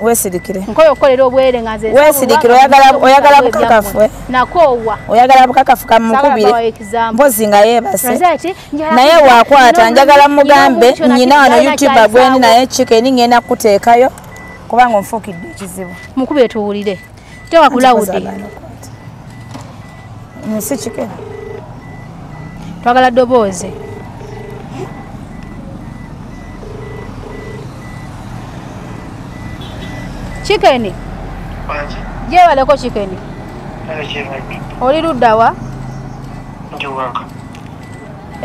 Weesirikire. Nkoyo okolera obwere ngaze. Weesirikire oyagala bukakafu. Nakoowa. Oyagala bukakafu kamukubire. Mpozi nga yeebase. Naye waakwata njagala mugambe nnyina wano YouTuber gwendi naye chicken ngenda kuteekayo kubanga onfuukidde ekizibu. Mukubire tuwulire. Tewa kulawudi. Si chicken. Twagala ddoboozi. Chicken. Je waleko chicken. Oli ludda wa? Njuwaka.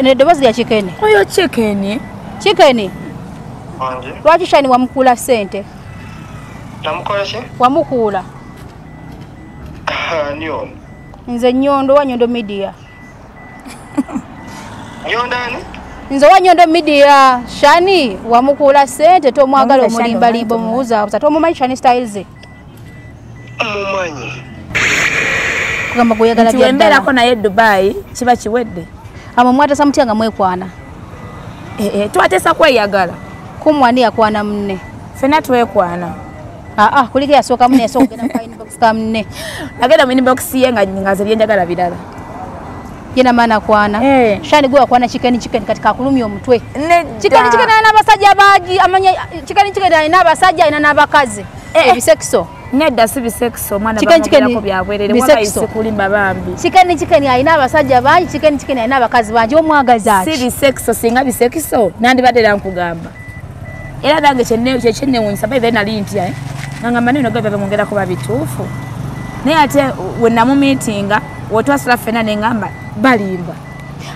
Ne ddoboozi lya chicken. Oyo chicken. Chicken. Wanje. Lwaki shani wamukula sente? Namukola ki? Wamukula. Nyondo. Nze Nyondo wa Nyondo Media. Nyondani? Nze wa Nyondo Media. Shani wamukula sente to mwagala omulimba limbo muuza buza to mumanyi Shani Styles. Mumanyi. Kugamba kuyagala bya ddala ko naye Dubai kiba kiwedde. Amamwata samutya mwekwana. Twatesa kweyagala. Kumwani yakwana munne. Fena twekwana. Kulike yasooka munne yasooka kugenda mu inbox ka munne. Agenda mu inbox ye nga ze byenjagala birala. Yena maana kwana. Shani gwe akwana chicken katika kulumya omutwe. Chicken alina abasajja baagi amanya chicken alina abasajja alina n'abakazi. Ebisekso. Nedda si bisekso mwana bamugirako byabwerere wabayise kulimba bambi. Chicken alina abasajja baagi chicken alina abakazi baagi omwagaza ati. Si bisekso singa bisekso nandibadde nkugamba. Era nange kyenne wonsa babe nali ntya nanga maneno gabe bamongera ko babituufu. Naye ate wenna mu meetinga wotwasula fena nengamba balimba.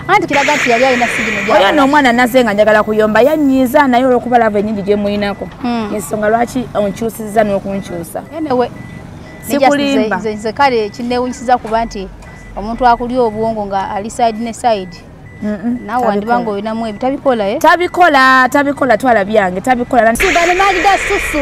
Anti kiraga nti yali alina sigino gya. Oyo n'omwana nazzenga njagala kuyomba yannyiza naye olw'okuba lava ennyingi gye muyinako. Ensonga lwaki onkyusizza n'okunkyusa. Anyway, sikulimba. Nze kale kinneewunyisiza kuba nti omuntu akulya obwongo nga ali side ne side. Nawe wandibanga olinamu ebitabikola tabikola twala byange tabikola. Sudani Magda susu.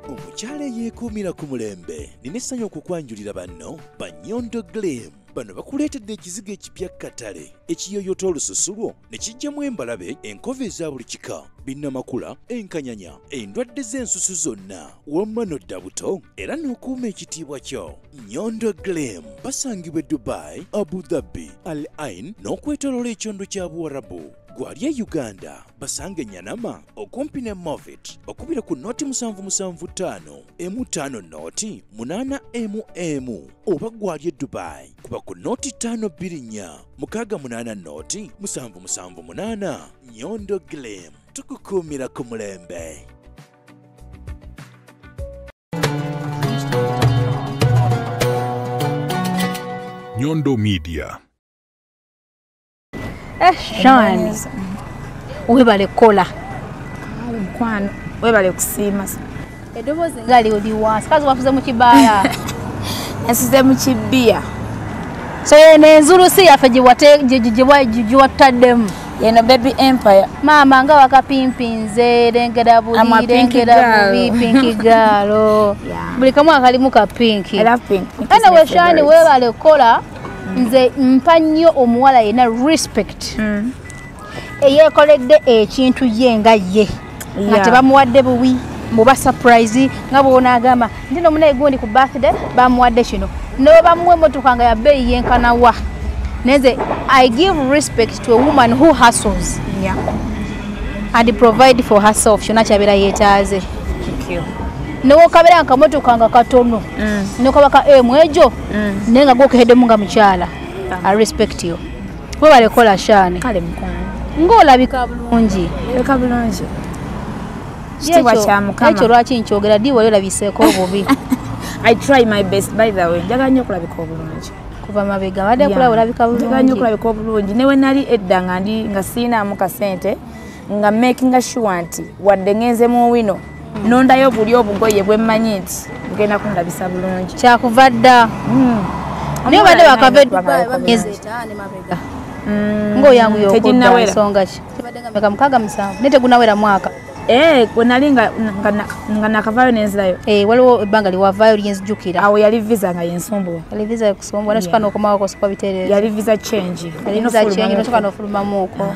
Omukyala yeekuumira ku mulembe nina essanyu okukwanjulira banno ba Nyondo Glam. Bano bakuleetedde ekizigo ekipya katale ekiyoyota olususu lwo ne kijjamu embalabe enkova eza buli kika binnamakula enkanyanya endwadde z'ensusu zonna wamma n'odda buto era n'okuuma ekitiibwa kyo. Nyondo Glam basangibwa e Dubai, Abu Dhabi, Al Ain n'okwetooloola ekyondo kya Buwarabu. Gwali e Uganda basange Nyanama okumpi ne Movit okubira ku noti 775 M5 noti 8 oba gwali e Dubai kuba ku noti 524 680 noti 778. Nyondo Glam tukukuumira ku mulembe. Nyondo Media. Shani. Webale kola. Mkwano. Webale kusiima. Eddoboozi ngali oli wansi. Kazi wafuze mu kibaala. Nsize mu kibbiya. So n'enzulu si yaffe gye wattaddemu. Yeno Baby Empire. Maama nga wakapimpinze lengera buli lengera bubi pinki gaalo. Buli kamu akalimu ka pinki. I love pink. Anyway, Shani webale kola. Nze mpa nnyo omuwala yena respect. Eyeekoledde ekintu ye nga ye. Nga tebamuwadde buwi muba surprise nga bw'onaagamba nti n'omunaye gundi ku birthday bamuwadde kino. Ne bamuwa emmotoka nga ya bbeeyi yenkana wa. Neze, I give respect to a woman who hustles. Yeah. And provide for herself. Shona kyabera yeetaaze. Thank you. Newo kabera nkamotoka nga katono. Nokabaka mwejo. Nenga gokehedde munga mukyala. I respect you. Kwe bale kola Shani. Kale mkwano. Ng'olabika bulungi. Olabika bulungi. Kitiibwa kya Mukama. Ekyo lwaki nkyogera ddi wali olabiseeko obubi. I try my best by the way. Njagala nnyo okulabika obulungi. Kuva mabega wadde kulaba olabika bulungi. Njagala nnyo okulabika obulungi. Ne we nali edda nga siinaamu kasente nga making sure nti wadde ngenze mu wino. Nondayo buli obugoye bwe mmanyi nti bugenda kundabisa bulungi. Kyakuva dda. Naye badde bakava Dubai bamyezi 5 mabega. Ngoyangu y'okudda nsonga ki. Kibadde nga meka 67 ne tegunawera mwaka. Gwe nali nga nakavaayo nenzirayo. Waliwo ebbanga liwavaayo lyenzijjukira. Awo yali visa nga yensumbuwa. Yali visa yakusumbuwa nasooka n'okomawo kosoka bitereeza. Yali visa change. Yali visa change nasooka n'ofulumamu okwo.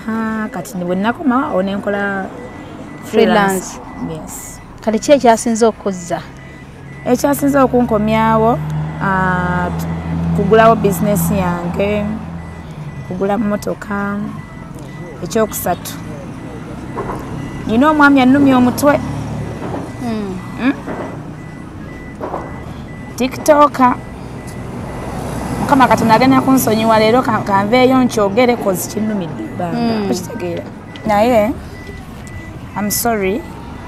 Kati bwe nakomawo awo ne nkola freelance. Yes. Kale kye kyasinze okukozza. Ekyasinze okunkomyawo kugulawo business yange, kugula motoka, ekyokusatu. Nina omwami annumya omutwe. TikToker. Kama Katonda agenda kunsonyiwa leero kanveeyo nkyogere kozi kinnumidde ebbanga. Okitegeera. Naye I'm sorry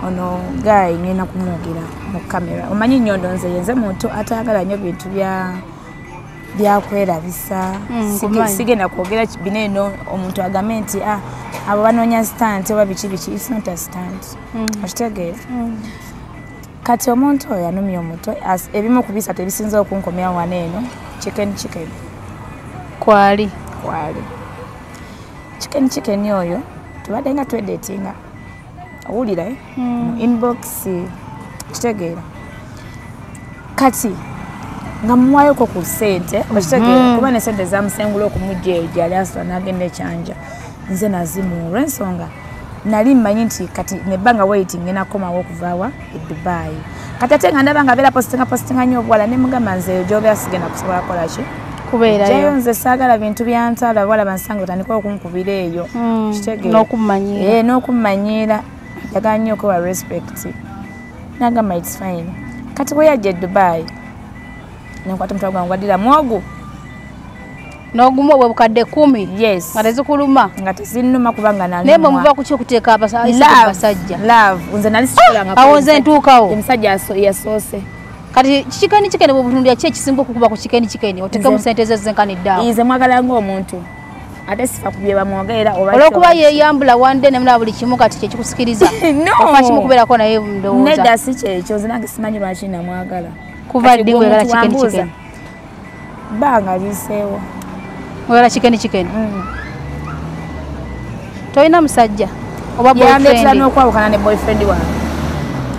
ono guy ngenda kumwogera mu kamera. Omanyi Nnyondo nze yenze muntu atayagala nnyo bintu byakwerabisa. Sigenda kwogera bino eno omuntu agambe nti abo banoonya stunt oba biki it's not a stunt. Okitegeera. Kati omuntu oyo anumya omutwe ebimu ku bisatu ebisinze okunkomya wano eno chicken. Kwali. Chicken oyo tubadde nga twedatinga. Owulira mu inbox kitegeera. Kati nga muwayoko ku ssente okitegeera kuba ne ssente zamusengula okumujja eyo gyali asula n'agenda ekyanja. Nze nazimu olw'ensonga nali mmanyi nti kati nebbanga waiting enakomawo okuvaawa e Dubai. Kati ate nga ndaba nga abeera postinga nnyo obuwala ne mugamba nze gy'obeera sigenda kusobola kukola ki kubeerayo. Nze saagala bintu byantala bawala bansanga otandika okunkubira eyo kitegeera n'okummanyiira njagala nnyo okuwa respect. N'agamba it's fine. Kati bwe yajja e Dubai nenkwata omutwe gwange gwaddira mwogu n'ogumu obwe bukadde 10. Yes. Nga tezikuluma. Nga tezinnuma kubanga nali. Naye bwe muva ku ki okuteeka abasajja. Love. Nze nali sikulanga. Awo nze ntuukawo. Omusajja yasoose. Kati chicken bwe butundira ki ekisinga okukuba ku chicken oteekemu ssente ze zenkaniddeawo. Nze mwagala ng'omuntu. Ate sifa kubye bamwogerera oba olw'okuba yeeyambula wande ne muna buli kimu kati kye kikusikiriza. Ofa kimu kubeerako naye ndowooza. Nedda si kyekyo nze nange simanyi lwaki namwagala. Kuva ddi wegala chicken. Banga liseewo. Wala chicken. Toyina musajja oba boyfriend. Yandetera n'okwawukana ne boyfriend wange.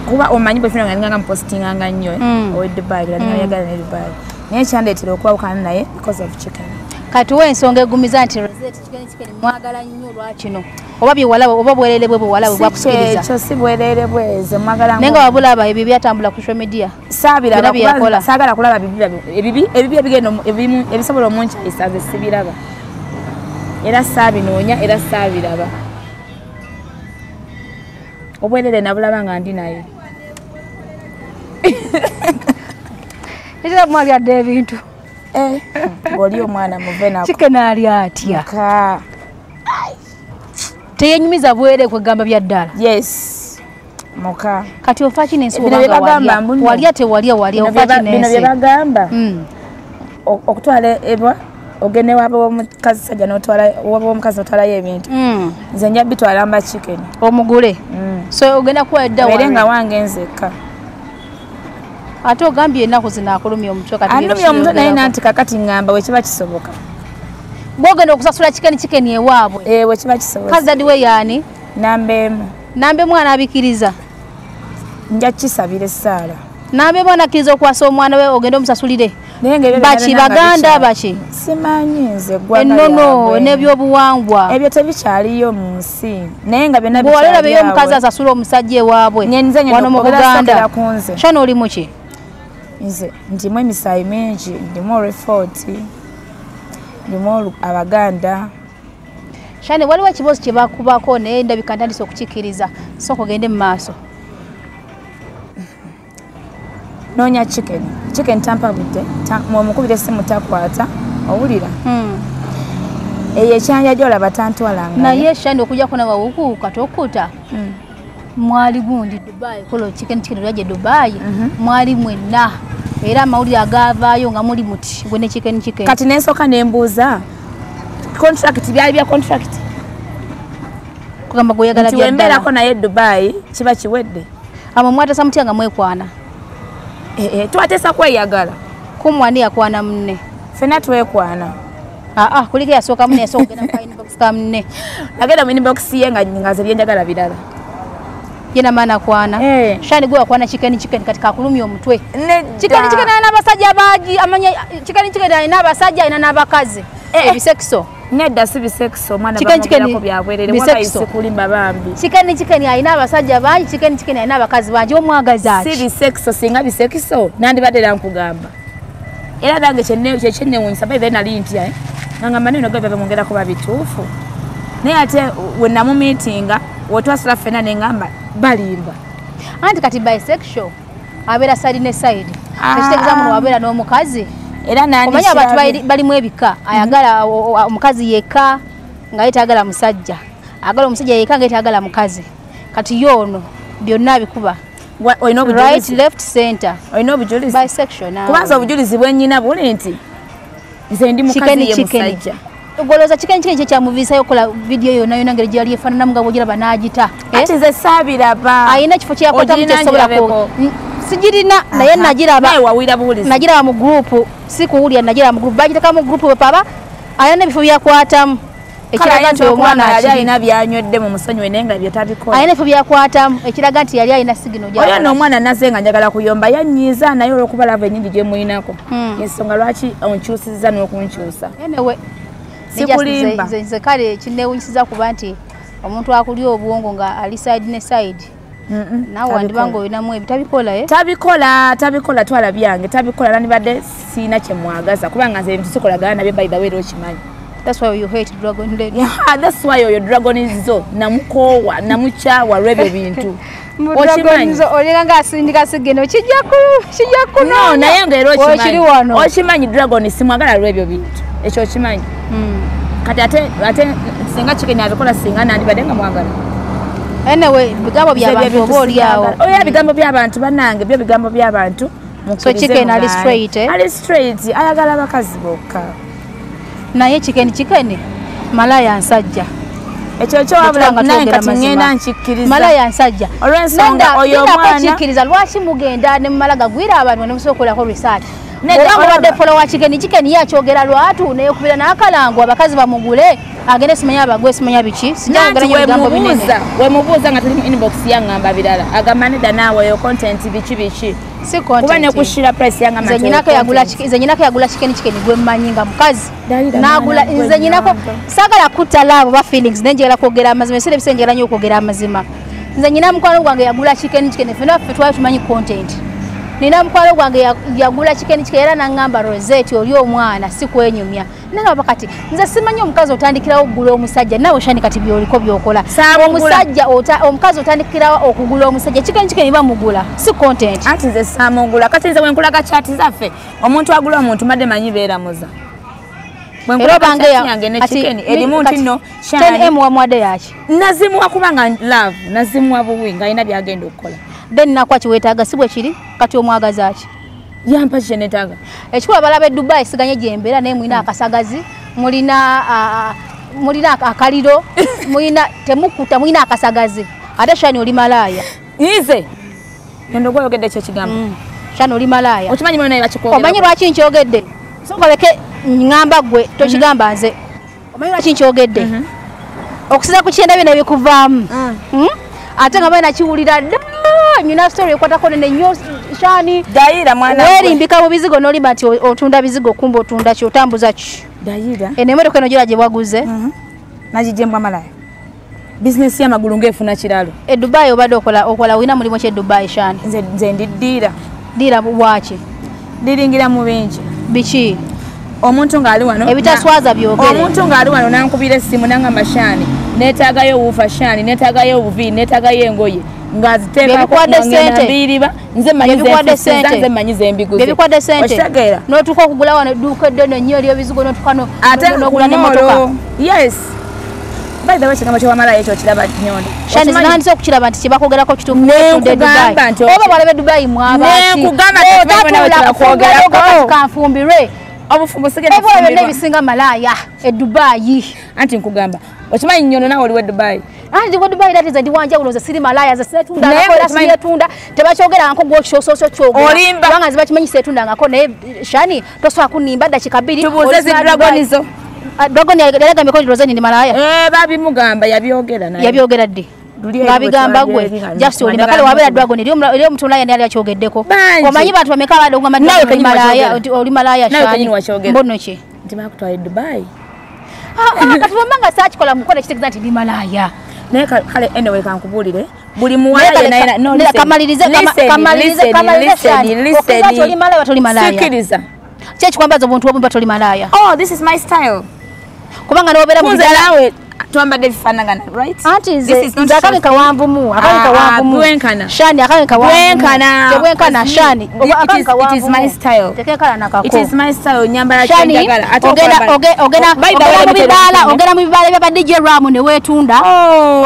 Kuba omanyi boyfriend wange nga mpostinganga nnyo owe Dubai nga yagala ne Dubai. Naye kyandetera okwawukana naye because of chicken. Kati ensonga egumiza nti chicken mwagala nnyo lwakino. Oba byewalaba oba bwerere bwe bwewalaba bwakusikiriza. Ekyo si bwerere bweze mwagala ngo. Nenga wabulaba ebyo byatambula ku social media. Saabiraba kuba saagala kulaba ebibi ebigenda ebisobola omuncha isaze sibiraba. Era saabinoonya era saabiraba. Obwerere nabulaba nga ndi naye. Era mwali adde ebintu. Oli omwana muve nako. Chicken ali atya. Teyenyumiza bwere kwegamba bya ddala. Yes. Moka. Kati ofa kinensi obanga walya tewalya ofa kinensi. Bino bye bagamba. Okutwala ebwa ogene wabo omukazi sajja n'otwala wabo omukazi otwalayo ebintu. Nze nja bitwala mba chicken. Omugule. So ogenda kuwa edda wange. Berenga wange nzeka. Ate ogambye ennaku zinaakulumya omutwe kati. Annumya omutwe naye nanti kakati ngamba we kiba kisoboka. Bogenda okusasula chicken ewaabwe. We kiba kisoboka. Kazadi we yaani? Nambe mwana abikiriza. Nja kisabira essaala. Nambe mwana akkiriza okwasa omwana we ogenda omusasulire. Baki baganda baki? Simanyi nze gwanga. Ennono n'ebyobuwangwa. Ebyo tebikyaliyo mu nsi. Naye nga byonna bikyaliyo. Bw'olera beyo omukazi asasula omusajja ewaabwe. Wano mu Buganda. Shano oli muki? Nze ndimu emisaayi mingi, ndimu olw'efooti, ndimu Abaganda. Shane waliwo ekibuuzo kye bakubako naye ndabika ntandise okukikkiriza. Sooka ogende mu maaso. Noonya chicken tampa budde. Omukubira essimu takwata. Owulira? Eyo ekyanja gy'olaba tantwalanga. Naye Shane okujjako nawe wukuuka tokuta. Mwali gundi Dubai kolo chicken lyaje Dubai mwali mwenna era amawulire agavaayo nga muli muti gwe ne chicken kati nensoka nembuuza contract byali bya contract kugamba goyagala bya ddala ko naye Dubai kiba kiwedde amamwata samutya nga mwekwana twatesa kweyagala kumwani yakwana munne fena twekwana kuliko yasooka munne yasooka kugenda mu inbox ka munne agenda mu inbox ye nga ze byenjagala birala yena maana kwana Shani gwe akwana chicken katika kulumya omutwe chicken na abasajja baagi amanya chicken na abasajja ina n'abakazi ebisekiso Nedda si bisekso omwana bamugerako byabwerere wala isi kulimba bambi. Chicken alina abasajja bangi, chicken alina abakazi bangi omwagaza ati. Si bisekso singa bisekso nandibadde nkugamba. Era nange kyenne wunyisa babe nali ntya nanga maneno gabe bamugerako babituufu. Naye ate wenna mu meetinga wotwasula fena nengamba balimba. Anti kati bisexual abera side ne side. Ekitegeeza muno wabera n'omukazi. Era nani omanya abantu balimu ebika ayagala omukazi yeka nga yetagala musajja. Agala omusajja yeka nga yetagala mukazi. Kati yono byonna bikuba. Right, left, center. Oyino obujulizi. Bisexual na. Kubanza obujulizi bwennyina buli nti nze ndi mukazi ye musajja. Ogoloza chicken kya muvisa yokola video yona ngeri gyali efanana mugabo gira banagita. Ati ze sabira ba. Ayina kifo kya kota mtesobola ko. Sijirina naye nagira ba. Wawira bulizi. Nagira mu group sikuwulya nagira mu group bagita kama group baba ayina bifo byakwatamu. Ekiraga nti omwana yali alina byanywedde mu musonyi wenenga byo tabikola. Ayina bifo byakwatamu ekiraga nti yali alina signal gya. Oyo n'omwana nazenga njagala kuyomba yannyiza naye olwokuba lava ennyingi gye muyinako. Ensonga lwaki onkyusiza n'okunkyusa. Anyway. Sikulimba. Nze kale kinewunyisiza kuba nti omuntu akulya obwongo nga ali side ne side. Nawe wandibanga olinamu ebitabikola tabikola twala byange tabikola nandibadde siina kye mwagaza kubanga nze ebintu sikolagana nabyo by the way okimanyi. That's why you hate dragon lady. Yeah, that's why your dragon is zo namukowa namuchawa rebe bintu. Ochimanyi olinga ngasindika sigeno kijja kuno. No naye ngero ochimanyi. Ochimanyi dragon simwagala rebe bintu. Ekyo okimanyi. Kati ate singa chicken abikola singa nandibadde nga mwagala. Anyway, bigambo by'abantu obolyawo. Oya bigambo by'abantu banange byo bigambo by'abantu. So chicken ali straight Ali straight ayagala bakazi bokka. Naye chicken malaya nsajja. Ekyo wabula naye kati ngenda nkikkiriza. Malaya nsajja. Olw'ensonga oyo omwana kikkiriza lwaki mugenda ne malaga gwira abantu ne musokolako research. Neda obadde follow chicken yakyogera lwatu ne kubira n'akalango abakazi bamugule agende simanya abagwe simanya biki sijagala nyigambo binene. We mubuuza nga tuli mu inbox yangamba birala agamba neda naawe yo content biki si content kuba ne kushira price yanga mate zenyinako yagula chicken gwe manyinga mukazi nagula zenyinako sagala kutta labo ba feelings nenjera kwogera amazima esere bisenjera nyo kwogera amazima zenyina mukwano gwange yagula chicken fena ffe twali tumanyi content nina mukwano gwange yagula chicken era nangamba Rosette oli omwana si kwenyumya nanga bakati nze simanyi omukazi otandikirawo okugula omusajja nawe shani kati byoliko byokola omusajja omukazi otandikirawo okugula omusajja chicken iba mugula si content ati nze samugula kati nze wenkulaga chat zaffe omuntu agula omuntu madde manyi beera muza Ero bange yange ne chicken erimu ntino shani 10M wa mwade yaki nazimwa kubanga love nazimwa buwinga ina byagenda okukola then nakwa kiwetaaga sibwe kiri kati omwagaza aki yampa chenetaga ekikuba balabe Dubai siganye jembera naye mwina akasagazi mulina akaliro mwina temukuta mwina akasagazi ate shani oli malaya ize nendo goyogedde kye kigambo shani oli malaya okimanyi mwana yachikogera omanyi lwaki nkyogedde sokoleke ngamba gwe tokigamba nze omanyi lwaki nkyogedde okusiza ku kyenda bino ebikuvaamu ate nga bana kiwulira nyina story ekwatako nene nnyo shani dayira mwana werimbika mu bizigo n'olimba nti otunda bizigo kumba otunda ki otambuza ki dayira enemotoka eno gira gye bwaguze nagijembwa malaya business y'amagulu ng'efuna kiralo Dubai obadde okola wina mulimu ki Dubai shani nze ndiddiira dira bwaki diringira mu bingi biki omuntu ng'ali wano ebitaswaza byogere omuntu ng'ali wano nankubira essimu nangamba shani neetaagayo obuufa shani neetaagayo obuviiri neetaagayo engoye ngaziteekako ngenda mbiriba nze manyi zembiguze bebikwadde sente n'otuuka okugula wano edduuka eddene nnyo eryobizigo n'otukano ate n'ogula n'emmotoka yes by the way kigambo kyewamala ekyo kiraba nyondo shani zinandise okukiraba nti kyebakogerako kituufunde Dubai oba balabe Dubai mwabaki kanfumbirwe obufumbo sigenda kufumbirwa ebisinga malaya Dubai anti nkugamba okimanyi nyono nawe oli we Dubai anti we Dubai dati za diwanja uloza siri malaya za setunda nakola siri tunda tebakyogera nko gwo kyososo kyogera banga zibakimanyi setunda ngako naye shani toswa kunimba dakika 2 tubuze zi dragonizo dragon yalega mikono rozani ni malaya babi mugamba yabyogera naye yabyogera ddi ngabigamba gwe just oli makale wabera dragon eri omuntu naye yali akyogeddeko omanyi bantu bameka badonga malaya oli malaya shani mbono ki nti bakutwala Dubai kati wamanga saakikola mukola kitegeeza nti ndi malaya naye kale anyway kankubulire buli muwala yena no kamalirize toli malaya toli malaya sikiriza kye kikwambaza obuntu obumba toli malaya oh this is my style kubanga n'obeera mu nawe twambadde bifaanagana right anti nze akange kawanvumu shani akange kawanvumu shani it is my style tekekala nakako it is my style nyambala kyendagala ogenda mu bibaala bya DJ Ram ne weetunda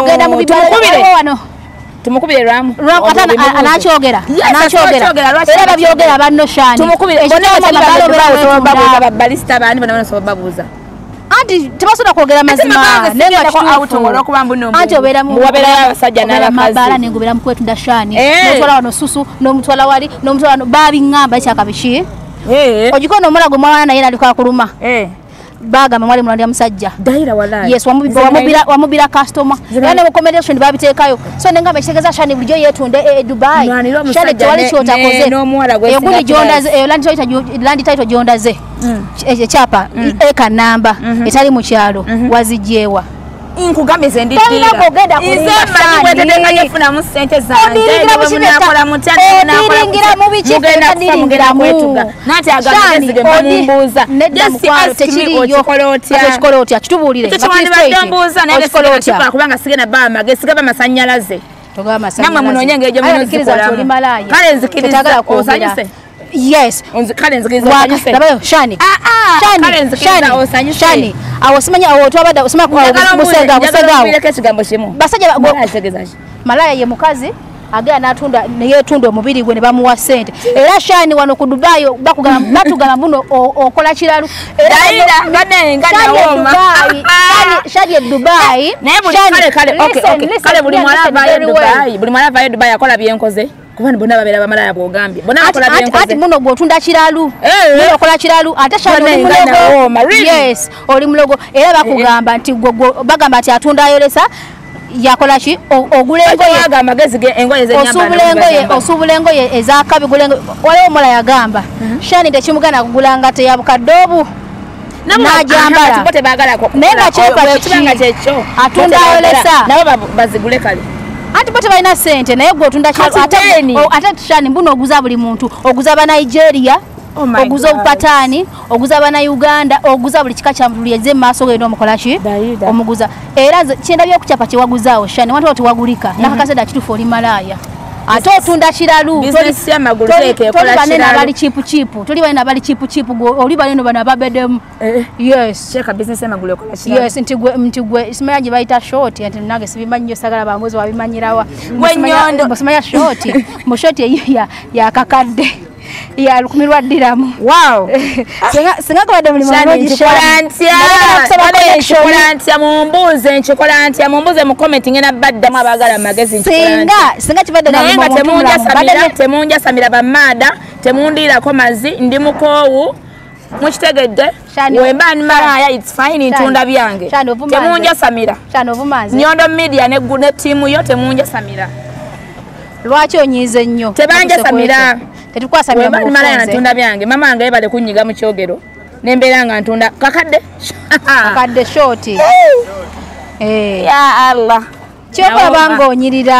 ogenda mu bibaala wano tumukubire Ram anakyogera era babyogera banno shani tumukubire balista bani bana babuuza anti tebasobola kwogera mazima nenga kituufu anti obeera muwabeera abasajja n'abakazi nengobera mu kwetunda shani n'omutwala wano susu n'omutwala wali n'omutwala wano babiŋŋamba ekyakabiki ogikono omulago mwana naye naliko kuluma bagamba mwali mulandya musajja daira walayi yes wamubira customer era ne recommendation babiteekayo so nengamba ekitegeeza shani bulijjo yeetunde Dubai shani tewali kyotakoze egundi gyondaze land title gyondaze ekyapa eka namba etali mu kyalo wazijjeewa nkugambe ze ndidira ize mani bwetetenga yefunamu ssente zange nakola mutya nakola mugenda kwetuga nati agamba zigema mumbuuza yes tekiriyo tekikola otya kitubuulire mbuuza naye sikikola kubanga sigenda ba amage sigaba masanyalaze namwe munonye ejo munozikolamu kale nzikiriza osanyuse yes kale nzikiriza osanyuse labayo shani shani awo simanya awo twabada osima ku musenga basajja malaya ye mukazi agera natunda neyetunda omubiri gwe ne bamuwa sente era shani wano ku Dubai batugala mbuno okola kiralu daira banenga nawoma shani Dubai kale buli mwala vaye Dubai akola byenkoze kubana bona babera bamalaya bwogambye bona akola byenkoze ati muno gwotunda kiralu muno okola kiralu ate shani yes oli mulogo era bakugamba nti bagamba ati atunda ayolesa yakola ki ogulengo yaga magezi ge engoye ze nyamba osubula engoye ezakabi gulengo wale omola yagamba shani tekimugana kugulanga te yabukadobu najambala tipote bagala ko nega kibanga kyecho atunda ayolesa nabo bazigule kale anti bote balina sente naye gwe otunda ate shani mbuno oguza buli muntu oguza ba Nigeria oguza obupatani oguza bana Uganda oguza buli kika kya muntu lyeze maaso gendo omukolashi omuguza era kyenda byokuchapa kye waguzaawo shani wantu otwagulika nakakaseda kitufu oli malaya ate otunda kiralu business ya magulu teke kola kiralu bali chipu tuli bali bali chipu oli bali no bana babedemu yes cheka business ya magulu kola kiralu yes ntigwe isimaje baita short ati nange sibimanyo sagala bamuzo babimanyirawa mwenyondo short mu short ya kakadde ya lukumirwa diramu wow singa kwa demu mwanzo chokolantia mumbuze mu comment ngena badda mabagala magazine singa kibadde na temunja samira bamada temundira ko mazi ndi mukowu mukitegedde wembani malaya it's fine ntunda byange temunja samira Nyondo Media ne gune team yo temunja samira lwaki onyize nnyo tebanja samira tetukwasa mira mu malaya ntunda byange mama wange yebale kunyiga mu kyogero nembera nga ntunda kakadde short ya Allah Chokola bango onyirira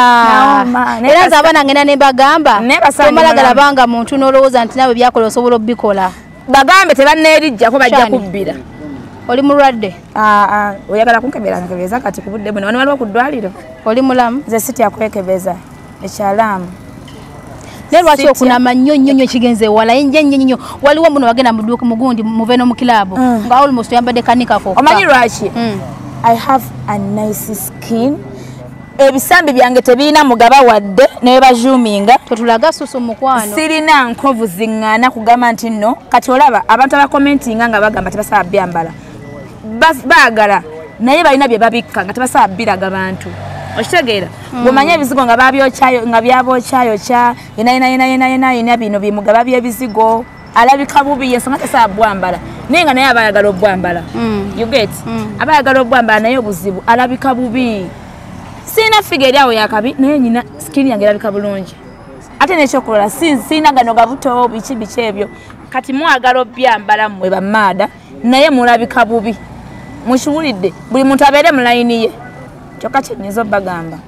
era nzabana ngena ne bagamba tomalagala banga muntu nolowoza nti nawe byakola osobola bikola bagambe tebannerijja ko bajja kubbira oli mulwadde oyagala kunkebera nkebeza kati kubudde bwe wano waliwo ku ddwaliro oli mulamu nze siti yakwekebeza ekyalamu ne lwaki okunama nnyo kigenze wala nnyo waliwo muno wagenda muduuka mugundi muveno mu kilabu nga almost yambadde kanika ko omanyi lwaki I have a nice skin ebisambi byange tebiina mugaba wadde ne bajuminga totulaga susu mukwano sirina nkovu zingana kugamba nti nno kati olaba abantu abakomentinga nga bagamba tebasaba byambala baagala naye balina bye babikka nga tebasaba biraga bantu okitegeera gumanya ebizigo nga babyokyayo nga byabokyayo kya yena bino bimugaba byebizigo alabika bubi yensonga tesaba bwambala naye nga naye abayagala obwambala you get abayagala obwambala naye obuzibu alabika bubi sina figure yawo yakabi naye nyina skin yange erabika bulungi ate nekyokola sina gano gabuto bichi ebyo kati mwagala obyambala mmwe bamada naye mulabika bubi mushuulidde buli muntu abeere mu layini ye kyokka kyenyiza bagamba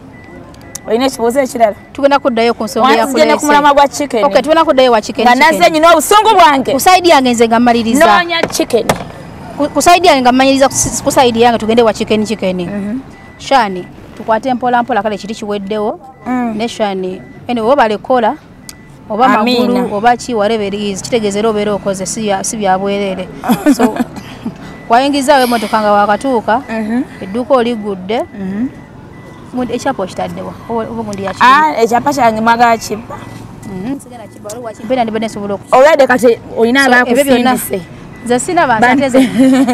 olina ekibuuzo ekirala tugenda kuddayo ku nsonga yakulese ku mulamwa gwa chicken okay tugenda kuddayo wa chicken nga nazze nyina obusungu bwange ku side yange nze nga mmaliriza noonya chicken ku side yange nga mmaliriza ku side yange tugende wa chicken Shani tukwate mpola mpola kale kiti kiweddewo ne Shani oba balekola oba magulu oba ki whatever it is kitegeezera obeera okoze si bya bwerere so wayingizaawo emmotoka nga wakatuuka edduuka oligudde ekyapo kitaddewa oba mundi yakibba ekyapa kyange mwagala kibba olwedde kati olina abakusindise nze sina bantu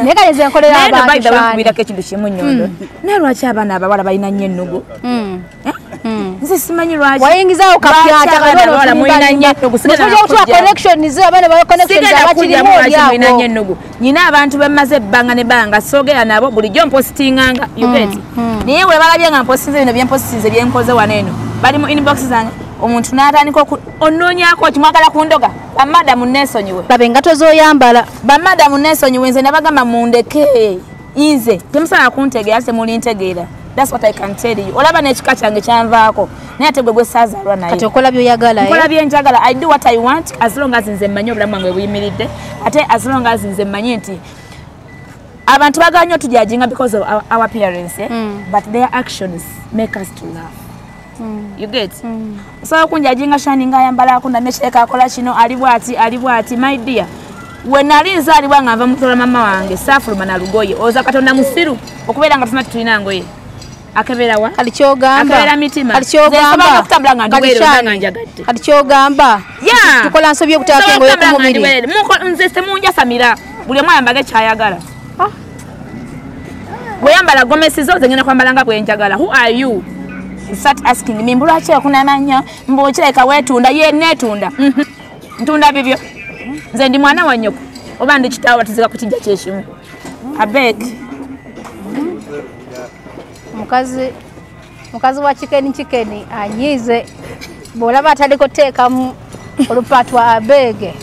naye kale nze nkolera abantu kubirako ekintu kimu nnyondo naye lwaki abaana abawala balina nnyo ennugu nze simanyi lwaki wayingizaawo kapyata ennugu nyina abantu bemaze ebbanga ne banga soogera nabo bulijjo mpositinganga naye we balabye nga mpositinze bino byempositinze byenkoze wano eno bali mu inbox zange omuntu n'atandika onoonyako kimwagala ku ndoga bamadamu neesonyiwe laba engato z'oyambala bamadamu neesonyiwe nze nabagamba mundeke nze temusobola kuntegeera ate mulintegeera that's what I can tell you olaba n'ekika kyange kyanvaako naye ate gwe gwesaazaalwa naye kati okola byoyagala nkola byenjagala I do what I want as long as nze mmanyi obulamu bwange buyimiridde ate as long as nze mmanyi nti abantu bagala nnyo tujajinga because of our appearance but their actions make us to laugh you get so kunjajinga Shani ngayambala akunda mecheka akola kino ali bwati my dear we nali nzalibwa nga nva mutola mama wange safuluma na lugoye oza katonda musiru okubeera nga tufuna tulina ngoye akebera wa alikyogamba akebera mitima alikyogamba okutambula nga ndiwere nga njagadde alikyogamba tukola nsobye okutaaka engoye ku mubiri nze semunjasamira buli omu ayambage kyayagala bweyambala gomesi zo zengenda kwambala nga bwenjagala who are you start asking me mbulaki okunamanya mbukireka wetunda ye netunda ntunda bibyo nze ndi mwana wa nyoko oba ndi kitaawo batuzika ku kijja kyeshimu abeg mukazi wa chicken anyize bwolaba ataliko teekamu olupatwa abege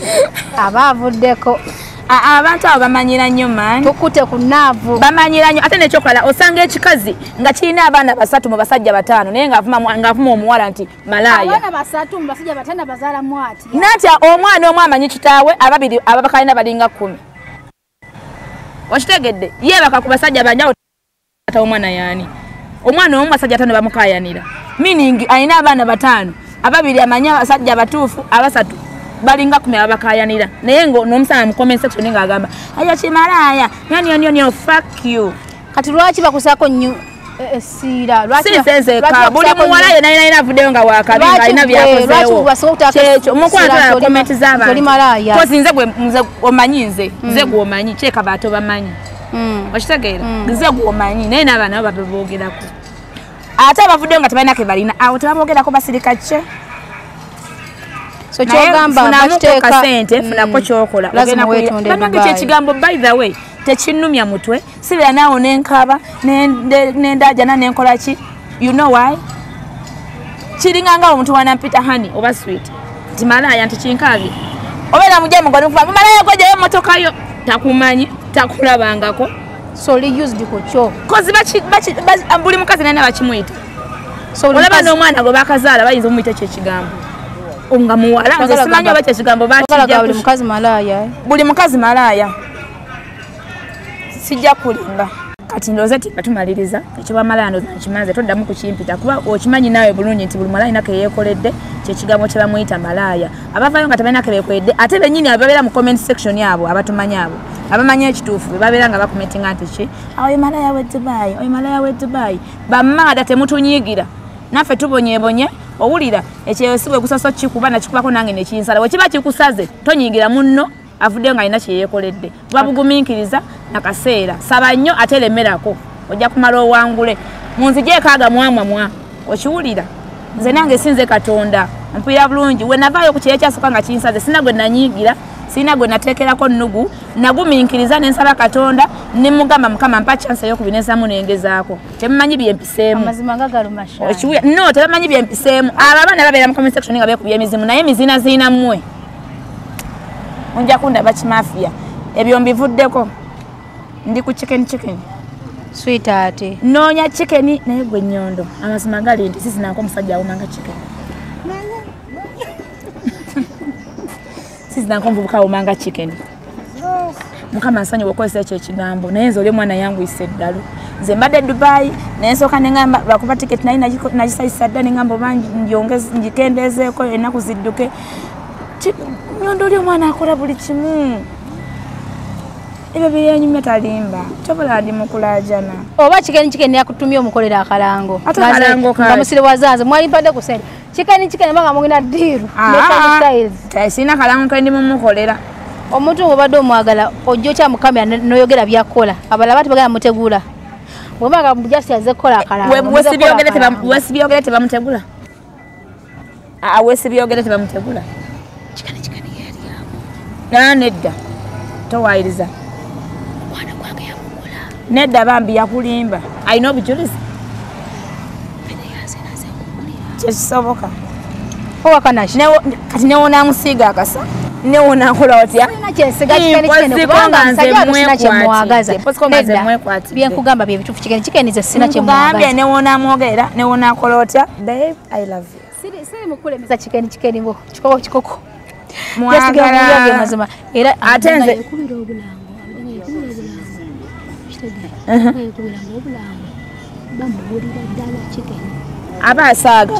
aba avuddeko abantu abo bamanyira nnyo maani tukute ku naavu bamanyira nnyo ate nekyokola osanga ekikazi nga kirina abaana 3 mu basajja 5 naye ng'avuma omuwala nti malaaya abaana 3 mu basajja 5 bazaala mwati nati omwana omu amanyi kitaawe ababiri ababakalina balinga 10 wakitegedde yeebaka ku basajja banjawo ata omwana yaani omwana omu basajja 5 bamukayanira meaning alina abaana 5 ababiri amanya abasajja batuufu abasatu balinga 10 abakayanira naye ngo n'omusana mu comment section nga agamba ayo kimalaaya nyoni fuck you kati lwaki bakusako nnyo essira lwaki buli muwala yena ina avuddeyo nga wakabinga alina byakozeewo kyekyo mukwatala comment z'abantu kozi nze omanyi nze gwomanyi kyeka bato bamanyi okitegeera nze gwomanyi naye n'abaana bo baboogerako ate abavuddeyo nga tebalina ke balina awo tebaboogerako basirika kye so kyogamba bakiteeka sente funako kyokola ogenda kubanange kyekigambo by the way tekinnumya mutwe sibira naawo nenkaba nendajana nenkola ki you know why kiringa nga omuntu wanampita hani oba sweet nti malaaya nti kinkabye obeera mujja mugoni kuva malaaya gojayo motoka yo takumanyi takulabangako so used ku kyo kozi buli mukazi nena bakimuyita olaba n'omwana gwe bakazaala bayinza omuyita kyekigambo nga muwala nze simanyi oba kyekigambo bakijja buli mukazi malaaya buli mukazi malaaya sijja kulimba kati ndoze tibatumaliriza ekiba malaaya ndoze kimanze toddamu kukimpita kuba okimanyi naawe bulungi nti buli malaaya nake yeekoledde kyekigambo kye bamuyita malaaya abavaayo nga tabalina ke beekoledde ate bennyini ababeera mu comment section yabo abatumanyi abo abamanyi ekituufu bebabeera nga bakomentinga nti ki oyo malaaya we Dubai oyo malaaya we Dubai bamaada temutunyiigira naffe tubonyeebonye owulira ekyeyosibwe kusoso kikuba nakikubako nange nekinsala wekiba kikusaze tonyiigira munno avuddeyo nga alina kyeyeekoledde babugumiikiriza nakaseera saba nnyo ate lemerako ojja kumala owangule munzigyekaaga mwamwamwa okiwulira nze nange sinze Katonda mpulira bulungi we navaayo ku kyeyo kyasooka nga kinsaze sina gwe nanyiigira sina gwe nateekerako nnugu nagumiikiriza nensaba Katonda ne mugamba Mukama mpa chance y'okubinezamu nengezaako temumanyi byempiseemu amazima nga galumasha okiwulira no tebamanyi byempiseemu abaana babeera mu comment section nga beekubya emizimu naye mizina mmwe onja kundaba kimafia ebyo mbivuddeko ndi ku chicken sweetheart noonya chicken naye gwe Nnyondo amazima gali nti sisi nako omusajja awumanga chicken sisi nako mvubuka awumanga chicken mukama nsonyi bwokozesa ekyo ekigambo naye nze oli omwana yangu ise eddalo nze mbadde Dubai naye nsooka ne ngamba bakuba ticket naye nagisayisa dda ne ngamba oba ngikendeezeeko ennaku zidduke Nnyondo oli omwana akola buli kimu ebyo byenyumya talimba tobola adi mukulajana oba chicken yakutumye omukolera akalango nga musire wazanze mwali mpadde ku sente chicken mbanga mugina diru sina kalango kendi mumukolera omuntu obadde omwagala ojjo kya mukamera noyogera byakola abala bati bagala mutegula wemaga mujasi yaze kola akalango wesibyogere tebamutegula wesibyogere tebamutegula chicken yali yamu nedda towayiriza nedda bambi yakulimba alina obujulizi kyekisoboka kati newona musiiga akasa newona nkola otya byenkugamba byebituufu chicken ze sina kyemwagambye newona mwogera newona akola otya babe I love you siri mukulemeza chicken bo kikoko mwagala era ate nze aba asaaga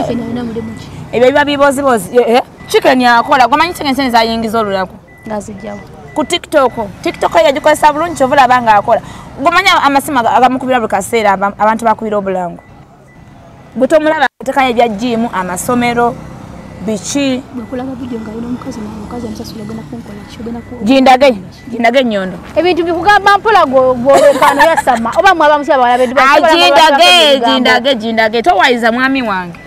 ebyo biba bibozibozi chicken yakola gwamanyi chicken sene zayingiza olulaku nazijjawo ku TikTok yagikozesa bulungi kyovula abanga akola gwamanyi amasimu agamukubira buli kaseera abantu bakubira obulango gwe tomulaba tekanya ebya jimu amasomero biki jindage Nnyondo ebintu bikugamba mpola gwolekano yasama oba mwaba musyaba jindage towayiza mwami wange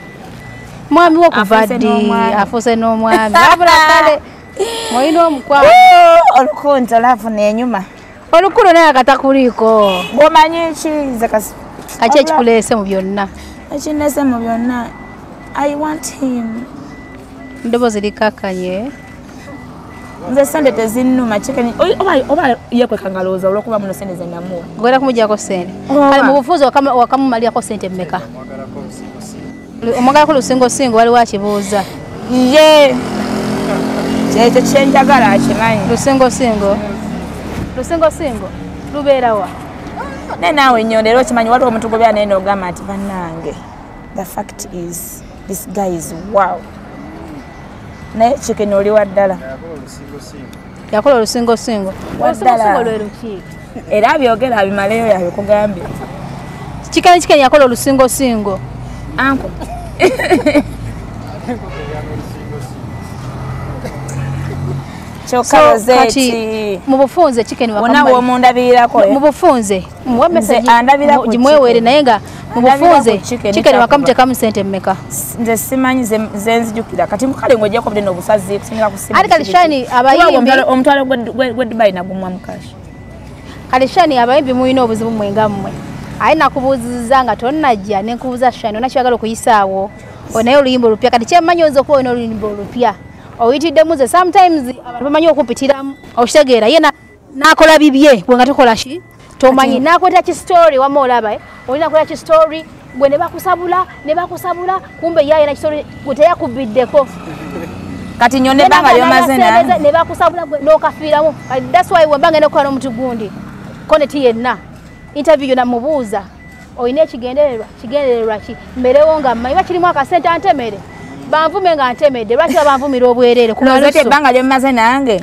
mwami wokuvaddi afuse n'omwami wabula kale mwolina omukwamu olukunto lafu nenyuma olukulo naye akatakuliiko bwomanyi kize kaki ekikuleese mu byonna ekinese mu byonna I want him ndowooza likakanye nze sente tezinnuma chicken oba yekweka ngalowooza olwokuba muno sente zenamuwa gwera kumuggyako sente kale mu bufuzi wakamumalirako sente mmeka omwagalako lusingosingo waliwo akibuuza ye kyekyo kyenjagala akimanyi lusingosingo lubeerawa ne naawe Nnyondo era okimanyi waliwo omuntu gwe beera naye n'ogamba nti bannange the fact is this guy is wow naye chicken oli waddala yakola olusingosingo lwe luki era abyogera abimaleyo yabikugambye chicken yakola olusingosingo anko kati mu bufunze chicken wakamali womundabirako mu bufunze muwa message gimwewere naye nga mu bufunze chicken wakamutekamu sente mmeka nze simanyi zenzijukira kati mukale ngojja ko bideno obusazi kusinga kusimu ali kalishani abayimbi omutwalo gwe Dubai nagumwa mukashi kalishani abayimbi muyina obuzibu mwengammwe ayi nakubuuziza nga tonnajja nenkubuuza shani onakyagala okuyisaawo onaye oluyimba olupya kati kyemmanyi oyinza okuba olina oluyimba olupya oyitiddemu ze sometimes abantu bamanyi okupitiramu okitegeera ye nakola bibye gwe nga tokola ki tomanyi nakweta kistory wama olaba olina kola kistory gwe ne bakusabula kumbe yaye na kistory gwe teyakubiddeko kati Nnyondo banga lyomaze ne bakusabula gwe n'okafiiramu that's why wembanga nekola n'omuntu gundi koneti yenna interview yona mubuuza oyina ekigendererwa ki mberewo nga mmanyi bakirimu akasente antemere banvume nga ntemedde lwaki banvumira obwerere ebbanga lyemmaze nange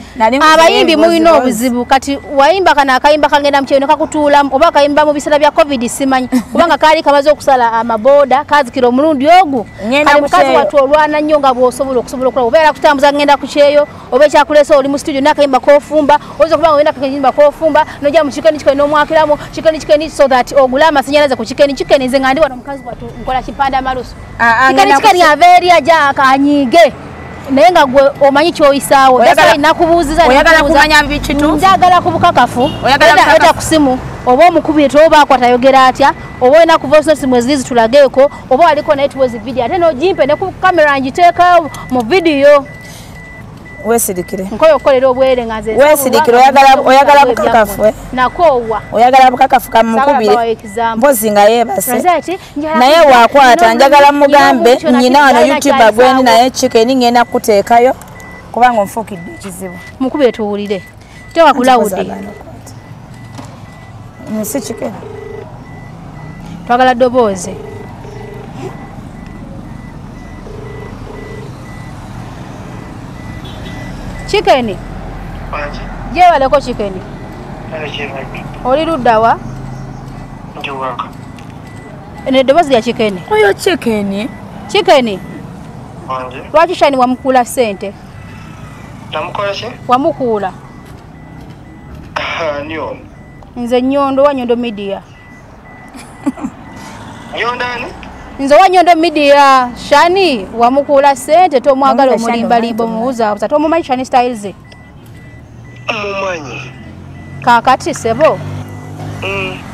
abayimbi muyina obuzibu kati wayimba kana akayimba kangenda mukyeno kakutuulamu oba akayimba mu biseera bya covid simanyi kubanga kaali kabaze okusala amabooda kazikira omulundi ogwo kale mukazi watu olwana nnyo nga bw'osobola okusobola okulaba obeera kutambuza ngenda ku kyeyo oba ekyakuleesa oli mu studio n'akayimba k'ofumba oyinza okuba nga olina akayimba k'ofumba n'ojja mu chicken n'omwakiramu chicken so that ogule amasannyalaze ku chicken nze nga ndi wano mukazi watu nkola kipanda malusu chicken averia akanyige naye nga gwe omanyi kyoyisaawo nakubuuziza oyagala kumanya bikituufu njagala ku bukakafu oyagala ku simu oba omukubire toba akwatayogera atya oba olina ku voice notes mwezi zitulageeko oba waliko naye tuwezi video ate n'ogimpe ne ku kamera ngiteeka mu video Weesirikire. Nkoyo okolera obwere ngaze. Weesirikire oyagala bukakafu. Nakoowa. Oyagala bukakafu kamukubire. Mpozi nga yeebase. Naye waakwata njagala mugambe nnyina wano YouTuber gweni naye chicken ngenda kuteekayo kubanga onfuukidde ekizibu. Mukubire tuwulire. Tewa kulawudi. Si chicken. Twagala ddoboozi. Chicken. Wangi. Je baleko chicken. Oli ludda wa? Njuwaka. Ne ddoboozi lya chicken. Oyo chicken. Chicken. Wangi. Lwaki Shani wamukuula ssente? Namukola ki? Wamukuula. Nyondo. Nze Nyondo wa Nyondo Media. Nyondo ani? Nze wa Nyondo Media. Shani wamukuula ssente tomwagala omulimbalimbo muwuza buza tomumanyi Shani Styles. Mumanyi. Kaakati sebo.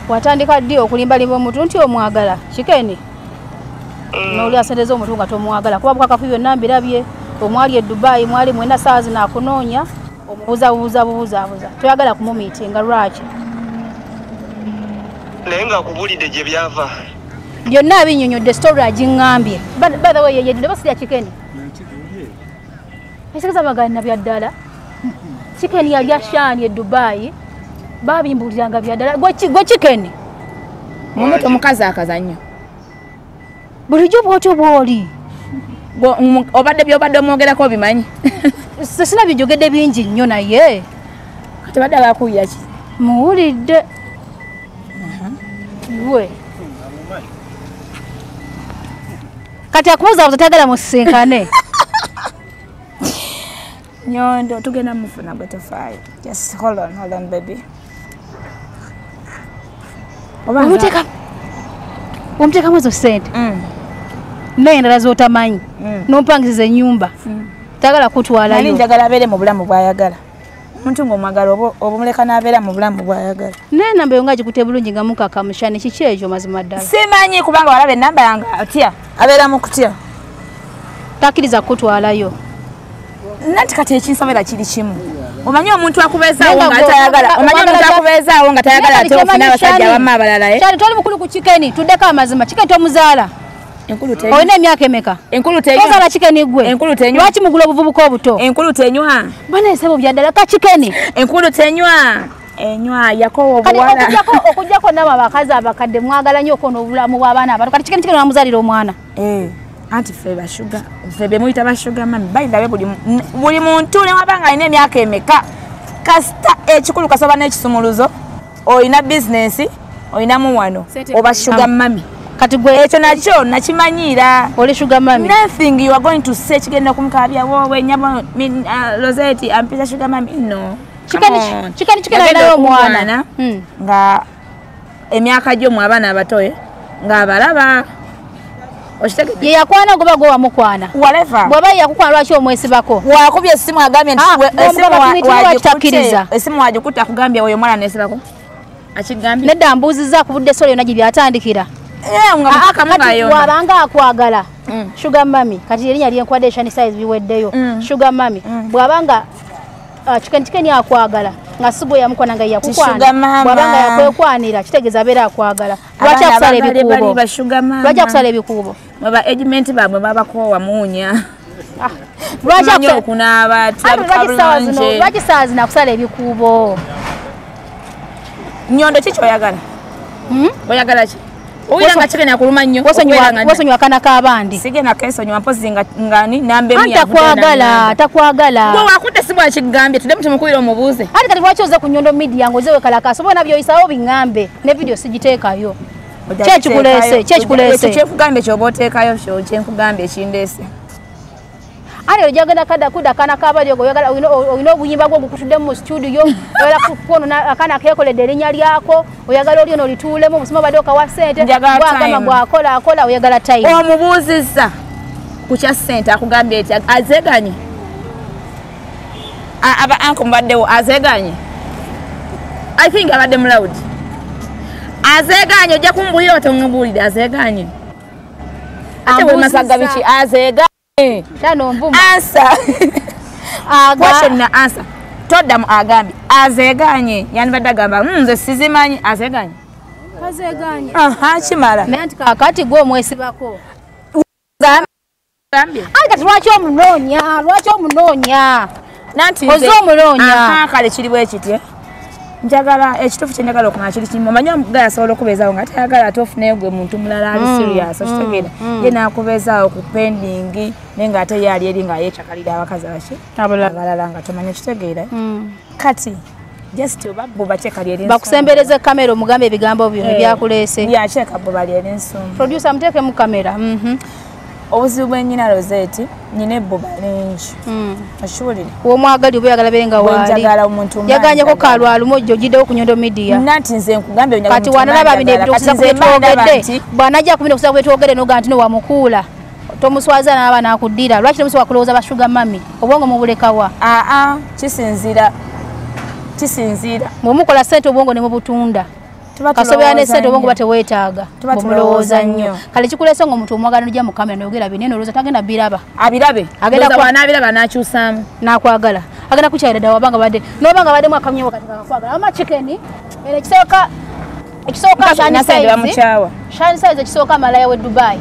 Watandika ddi okulimbalimba omuntu nti omwagala Chicken. N'oli asendeza omuntu nga tomwagala kuba bukakafu byonna mbirabye. Omwali e Dubai mwali mwenda saawa zinakunoonya omubuuza. Toyagala kumumiitinga lwaki? Naye nga kubulidde gye byava. Byonna abinnyonnyodde story agiŋŋambye. By the way yedde basi lya Chicken. Ekigeeza bagana bya ddala. Chicken yali ashani e Dubai. Babimbuliranga bya ddala. Gwe Chicken. Mumoto mukazi akazannyo. Bulijjo bw'otyo bw'oli. Obadde byobadde omwogerako obimanyi. Sina byojogedde bingi nnyo naye. Kati badde abakuya ki? Muwulidde. Iwe. Kati akubuuza butagala musisinkane. Nyondo tugenda mufuna gwe tofaayo. Just hold on baby. Omutekamu ezo ssente. N'endala z'otamanyi. N'ompangisiza ennyumba. Tagala kutwalayo. Nali njagala abeere mu bulamu bw'ayagala. Omuntu ng'omwagala obumuleka n'abeera mu bulamu bw'ayagala. N'enamba yo nga gikute bulungi nga mukakamu Shani kiki ekyo mazima ddala? Simanyi kubanga walaba ennamba yange atya. Abeera mu kutya. Takkiriza kutwalayo. Nanti kati ekinsobera kiri kimu. Omanyi omuntu akubeezaawo nga tayagala. Omanyi omuntu akubeezaawo nga tayagala ate ofuna abasajja abamu abalala. Shani toli mukulu ku Chicken tuddeko amazima. Chicken tomuzaala. Enkulu tenywa. Olina emyaka emeka? Enkulu tenywa. Tozaala Chicken gwe. Enkulu tenywa. Lwaki mugula obuvubuka obuto? Enkulu tenywa. Bana esebo bya ddala ka Chicken. Enkulu tenywa. Enywa yakowa obuwala. Okujjako nama abakazi abakadde mwagala nnyo okona obulamu bw'abaana abato. Kati Chicken wamuzaalira omwana. Anti ffe bashuga. Ffe be muyita bashuga mami. Bayindabe buli muntu ne wabanga alina emyaka emeka. Kasita ekikulu kasoba n'ekisumuluzo. Oyina bizinesi. Oyinamu wano. Oba shuga mami. Kati gwe ekyo nakyo nakimanyiira. Oli sugar mami. Nothing you are going to say kigenda kumukabya wowe nyama Rosette ampisa sugar mami no. Chicken nayo omwana. Nga emyaka gyo mu abaana abatoye nga abalaba. Oshiteke ye yakwana goba go wamukwana. Whatever. Bwaba yakukwana lwaki omwesibako. Wakubye esimu agambye nti wagitakiriza. Esimu wagikuta akugambye oyo mwana nesibako. Akigambye. Nedda mbuuziza kubudde solo yonna gyatandikira. Wabanga akwagala sugar mami kati erinnya lyenkwade Shani Styles biweddeyo sugar mami bwabanga Chicken akwagala nga sibo yamukwana nga yakukwana bwabanga yakwekwanira kitegeeza abeera akwagala lwaki akusala ebikuubo lwaki akusala ebikuubo baba agement babwe babakoowa muunya lwaki okunaaba lwaki saazi nakusala ebikuubo Nyondo kiki oyagala oyagala ki Uyanga Chicken akuluma nnyo. Wasonywa kana kabandi. Sigena kesonywa mpozi ngani nambe ya. Takwagala. Gwe wakutte sibu akigambye tudde mutumukubira omubuuze. Ati kati lwaki oze ku Nyondo Media ngozewe kalakaso bona byoyisawo bingambe ne video sigiteekayo. Kyekikuleese. Kyekugambye kyoboteekayo kyo kyenkugambye ekindese. Ali ojagenda kada kuda kana kabali oyagala oyino obuyimba gwo gukutudde mu studio oyala kukono akana kekoledde erinnya lyako oyagala oli ono lituulemu busima badoka wa sente gwagamba gwakola oyagala time omubuuzizza ku kya sente akugambye eti azeganye aba anko mbaddewo azeganye I think abadde mu loud azeganye ojja kumbuulira otomubulira azeganye ate we masaga biki azeganye Chano mvuma. Asa. question na answer todda mu agambye azeganye yanibadde agamba nze sizimanyi azeganye azeganye kimala naye nti kakati gwe omwesibako gambye kati lwaki omunoonya nanti oze omuloonya kale kiri bwe kiti njagala ekituufu kyenjagala okumanya kiri kimu omanyi omugayi asobola okubeezaawo nga tayagala ate ofunayo gwe muntu mulala ali serious okitegeera ye n'akubeezaawo ku pending naye ng'ate ye ali eri nga yeecakalira abakazi baki abalala nga tomanya okitegeera kati just oba bo bateeka lyeri bakusembereze kamera omugambe ebigambo byo ebyakuleese byakyeka bo bali eri ensumbu producer muteekemu kamera obuzibu bwennyina Rosette nyina ebbuba lingi oshuulire womwagali oba oyagala beere nga waali yaganyeko kalwalumu ojja ogiddewo ku Nyondo Media nanti nze nkugambye kati wanalaba bino ebituukuza ku byetwogedde bw'anajja kumina okusa ku byetwogedde noga nti nowamukuula tomuswaza n'aba n'akuddira lwaki tomusobola kulowooza bashuga mami obwongo mubulekawa kisinziira bwemukola ssente obwongo ne mubutunda kasobera ne ssente obwongo bateweetaaga bwemulowooza nnyo kale kikuleese ng'omuntu omwagala nojja mu kamera noyogera bine nolowooza tagenda biraba abirabe n'abiraba n'akyusaamu n'akwagala agenda kukyalira ddala wabanga badde nobanga baddemu akamnyewo kati kakakwagala ama chicken eno ekisooka shine size ekisooka malaya we Dubai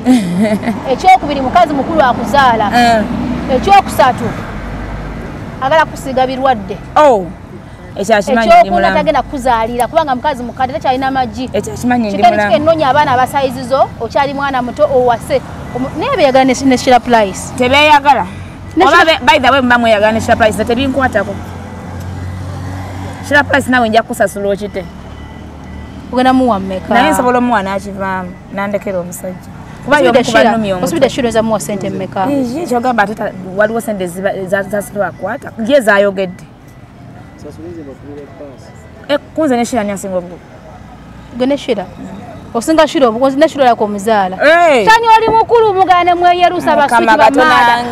ekyokubiri mukazi mukulu akuzaala ekyokusatu agala kusiiga birwadde ekyokuuna tagenda kuzaalira kubanga mukazi mukadde takyalina amagi enonya abaana abasayizizo okyali mwana muto owase naye beyagala ne Shira Price tebeyagala by the way mba mweyagala ne Shira Price tebinkwatako Shira Price nawe nja kusasula okite ogenda muwa mmeka naye nsobola omuwa n'akivaamu nandekera omusajja osubidde Shira eza muwa ssente mmeka kyogamba ate waliwo ssente zasilwakwata ye zaayogedde kunze ne Shira nyasinga obugu gwe ne Shira osinga Shira obugonzi ne Shira yako omuzaala tani oli mukulu mugana ne mweyerusa basuki bamada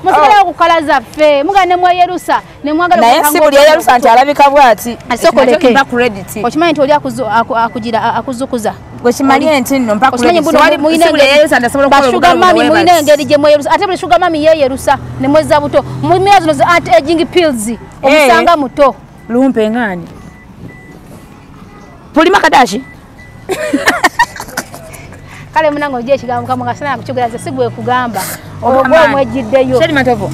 musigala okukalaza ffe mugana ne mweyerusa ne mwagala naye si buli yerusa nti alabika bwati asokoleke okimanyi nti oli akuzukuza gwekimanye nti nno bashuga mami muyina engeri gye mweyerusa ate buli shuga mami yeyerusa ne mweza buto mumira zino anti aging pills omusanga muto lumpe ngani Pulima Kadashi kale munango ojje ekigambo kamu kasana kukyogera ze sigwe kugamba obwo mwejjiddeyo Sheri Matovo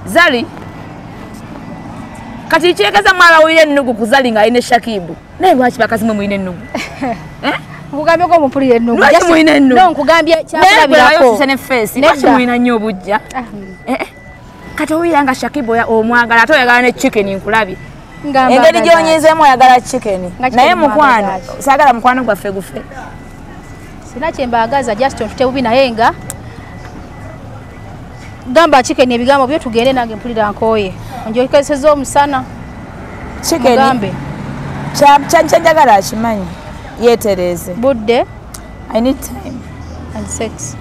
Zali kati kyekeza mwala wile nnugu kuzali nga ayine Shakibu naye lwaki bakazimwe muyine nnugu nkugambye ko mupulire nnugu lwaki muyine nnugu no nkugambye kyakulabirako lwaki muyina nnyo obujja kati owiranga Shakibu omwagala ate oyagala ne chicken nkulabye engeri gyonyizeemu oyagala chicken naye mukwano saagala mukwano gwaffe gufe sina kyembaagaza Justin tutebubi naye nga gamba chicken ebigambo byo tugende nange mpulira nkooye onjokezeza omusana chicken gambe kyanjagala akimanyi yeetereze budde I need time and sex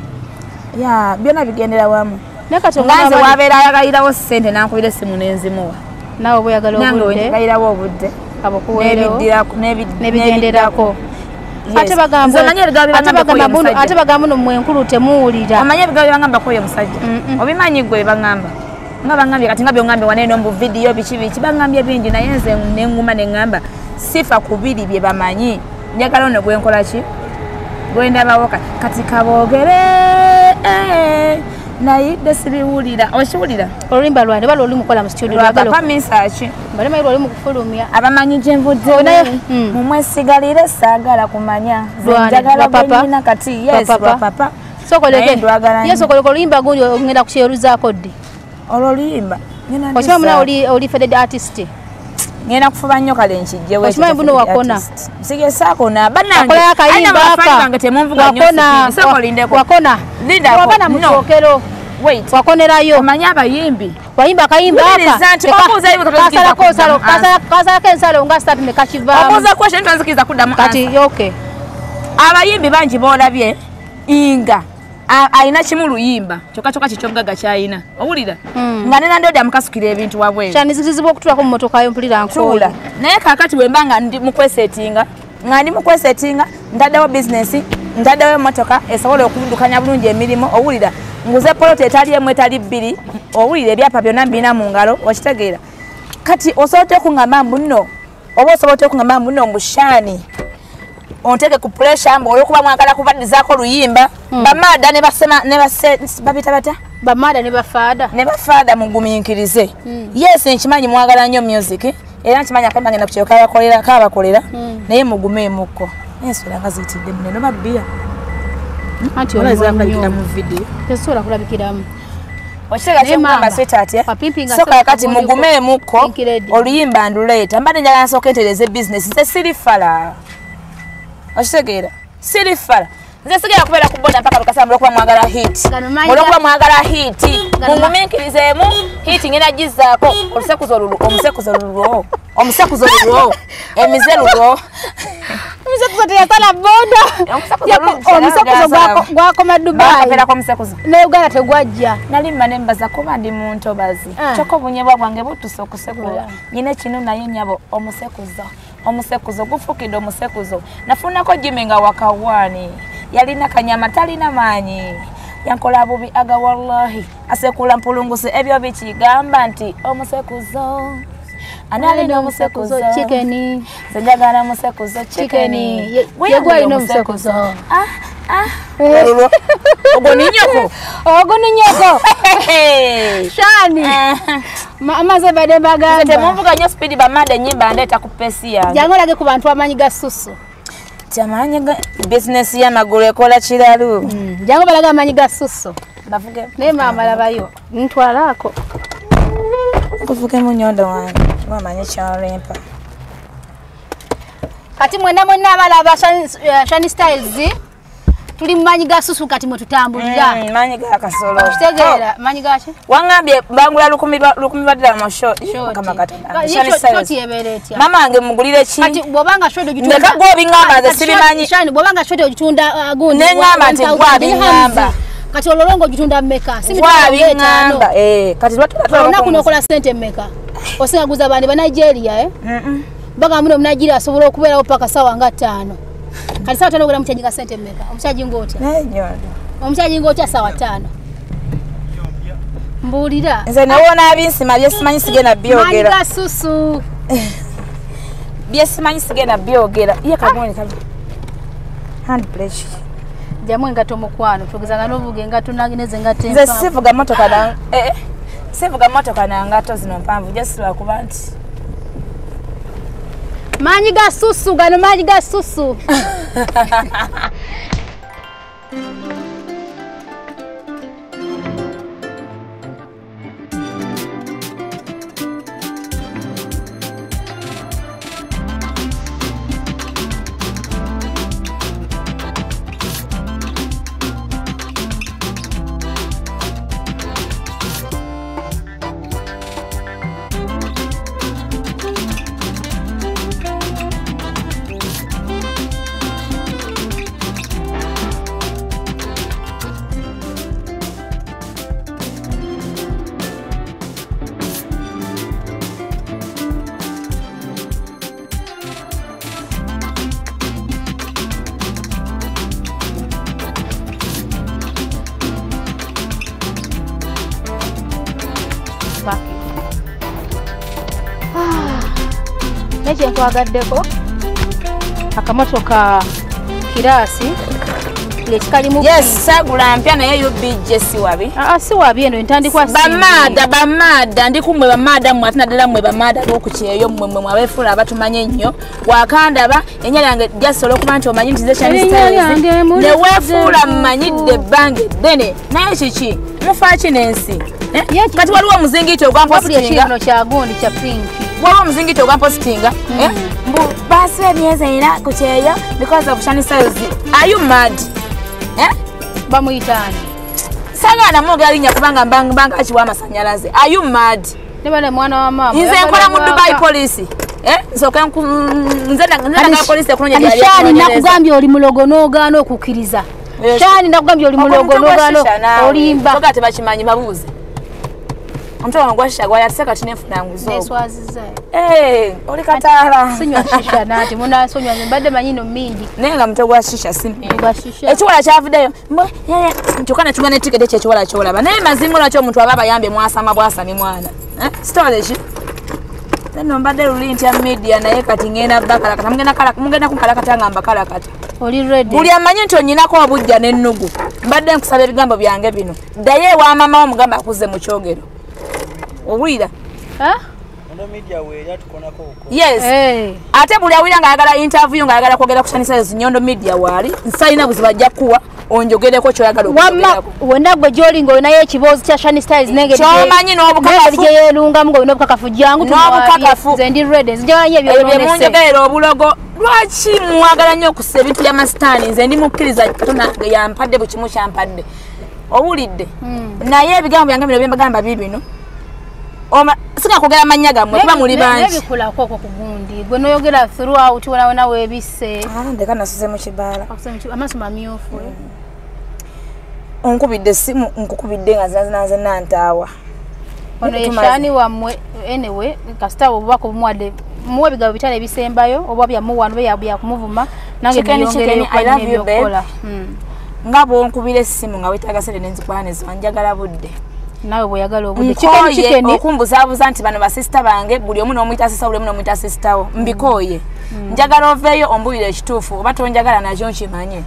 byonna bigendera wamu nganze wabeera ayagalirawo ssente nankubira essimu n'enzimuwa nawe bweyagala obudde ngairawo obudde nebigenderako ate bagamba no mwenkulu temuwulira omanye ebigambo byebagamba koyo musajja obimanyi gwe bagamba nga bangambye kati nga byongambye waneeno mu vidiyo biki bangambye bingi naye nze neŋŋuma neŋŋamba sifa kubiri bye bamanyi njagala ono gwenkola ki gwendabawo kati kaboogere nayidde sibiwulira okiwulira oluyimba lwange bali oli mukola mu studio papa misaki balimayi oli mukufulumya abamanyi gyenvudde mumwesigalire saagala kumanya njagala gwenyina kati papa sokoleko oluyimba gundi ogenda kukyeruzaako ddi olwo oluyimba okimanyi muna oli feded artist ngenda kufuba nnyo kale nkijjewo okimanyi buno wakona sigesaakona banangeakolayo akayimbaakawakona wabana mukyokero wakonerayo omanyi abayimbi wayimba akayimba kasalako ensalo nga satu nekakivaamu kati yoke abayimbi bangi boolabye nga alina kimu luyimba kyokka kikyogaga kyalina owulira nga nenandodi amukasukira ebintu wabweru kyanizikizibwa okutulako mu motoka yo mpulira nkula naye kakati bwemba nga ndi mukwesetinga ntaddewo bizinesi ntaddewo emmotoka esobola okundukanya bulungi emirimu owulira nguze poloti etali emu etali bbiri owulira ebyapa byonna mbina mu ngalo okitegeera kati osobola okungamba mbuno oba osobola okungamba mbuno mbushani onteke ku pressure mbu olwokuba mwagala kubaddizaako luyimba bamaada ne babita bata bamaada ne bafaada mugumiikirize yes nkimanyi mwagala nnyo music era nkimanyi akamba ngenda ku kyoka abakolera naye mugumeemukko ensula nga ziyitidde muneno babbira anti olazakulagira mu video tesobola kulabikiramu okitega kyemugamba sweetheart soka kati mugumeemukko oluyimba nduleeta mbadde njagala nsooka entereza business nze sirifala okitegeera sirifala nze sigera kubeera ku boda mpaka lukasamba olwokuba mwagala hit olwokuba mwagala hit mungumiikirizeemu hit ngenda gizaako omusekuzo lulwo emize lulwo omusekuzo teyasala boda omusekuzo gwakoma Dubai ne Uganda tegwajja nali mma nembaza kuba ndi muntobazi kyokka obunyebwa bwange butuse okusekula nyina kino naye nyabo omusekuzo gufukidde omusekuzo nafunako Jimmy nga wakawaani yalina kanyama talina maanyi yankola bubi aga wallahi asekula mpulunguse ebyo bikigamba nti omusekuzo analina omusekuzo chicken zenjagala omusekuzo chicken yegwa ino omusekuzo ogwo ninyoko shani amaze bade bagamba temuvuga nnyo speed bamade nyimba ndeeta ku pesi yange jangolage ku bantu amanyi ga susu Chamanyi business ya magulu ekola kiralu. Jango balaga amanyi ga susu. Bavuge. Ne mama labayo. Ntwalako. Kuvuge mu nyondo wange. Mama chalempa. Kati mwenda abalaba Shani Styles. Tuli manyi ga susu kati mwe tutambulira. Manyi ga kasolo. Kitegeera manyi gache. Wangambye bangula 10 badala mu show kama katana. Shani Styles. Mama ange mugulire ki? Kati bobanga shodo gitunda. Ndeka gwo bingamba ze sibimanyi. Shani bobanga shodo gitunda gundi. Nengamba nti gwa bingamba. Kati ololongo gitunda mmeka. Gwa bingamba. Kati batula kunokola sente mmeka. Osinga guza bandi ba Nigeria Baga muno Nigeria asobola okubeerawo paka sawa nga 5. Kati sawa 5 ogula mukyaji sente mmeka. Omukyaji ngotya. Omukyaji ngotya sawa 5. Mbulira. Nze nawona abinsima byesimanyi sigenda byogera. Manga susu. Byesimanyi sigenda byogera. Ye kabone kabi. Hand pressure. Jamwe ngato mukwano tugezanga novuge ngato nagineze ngatempa. Nze sivuga motoka na sivuga motoka na ngato zino mpanvu just lwakuba nti manyi ga susu gano manyi ga susu. Neche nkwagaddeko akamotoka kirasi ile kikalimu. Yes, sagula mpya naye UBJ si wabi. Si wabi eno ntandikwa si. Bamada ndikumwe bamada mu atina dala mwe bamada okukiyeyo mmwe mwabefula abatumanye nnyo wakandaba enyala yange jasolo kumanti omanyi ntize Shani Styles ne wefula mmanyidde bange dene naye kiki mufachi nensi kati waliwo muzingito ogwampostinga kino kya gundi kya pink waliwo muzingito ogwampostinga mbu basi emyezi ina kukiyeyo because of Shani Styles. Are you mad? Bamuyitani sagana mwogera linya kubanga mbanga akiwa amasanyalaze. Are you mad? Nebale mwana wa mama nze nkola mu Dubai police nsoka nze na police kunonya byali. Shani nakugambye oli mulogo n'ogaana okukiriza. Shani nakugambye oli mulogo n'ogaana olimba. Soka tebakimanyi babuuze. Omutima gwa shisha gwa yatse kati nefuna nguzo. Neswaziza. Oli katala. Sinywa shisha nati muna sonywa mbadde manyino mingi. Nenga mutwe gwa shisha simpi. Gwa shisha. Ekiwala kyavudeyo. Nkyokana chungana tikede kyekiwala kyolaba. Naye mazimu lwaki omuntu ababa yambe mwasama bwasami mwana. Storage. Neno mbadde lulinti ya media naye kati ngenda bakala kata mugenda kukala kata ngamba kala kata. Oli ready. Buli amanyi nti onyinako obujja n'ennugu. Mbadde nkusaba ebigambo byange bino. Ddayo ewa mama wo mugamba akuze mu kyogero. Owulira? Nyondo Media we yatukonako uko. Yes. Ate buli awulira ng'ayagala interview ng'ayagala kwogera ku Shanisa's Nyondo Media wali nsayina buzibu ajja kuwa onjogereko ky'oyagala okwogerako. Wonna gwe gy'olinga olinayo ekiboozi kya Shanisa's nenge ky'omanyi n'obukakafu gye yeerungamu nga olina obukakafu jangu n'obukakafu nze ndi ready nzijalanyo ebyo munjogerera obulogo lwaki mwagala nnyo okusa ebintu by'amasitaani nze ndi mukkiriza Katonda yampadde buli kimu kyampadde owulidde naye ebigambo byange bino byembagamba bibino singa kwogera amannya gammwe kuba muli bangi nebikulako okwo ku gundi gwe noyogera throughout wona weebisse ndeka nasuse mu kibaala amaaso mamyufu onkubidde essimu nkukubidde nga zinaze nantaawa ono yeshani wammwe anyway kasita obubaka obumuwadde muwe ebigabo bitale ebisembayo oba byamuwano byakumuvuma nange niyongereyokukola nga bwonkubira essimu nga wetaaga sente nenzikuba neziwanjagala budde nawe bweyagala obudde nkooye okumbuzaabuza nti bano basisita bange buli omu n'omuyita sisita buli omu n'omuyita sisitawo mbikooye njagala oveeyo ombulira ekituufu oba tonjagala nakyo nkimanye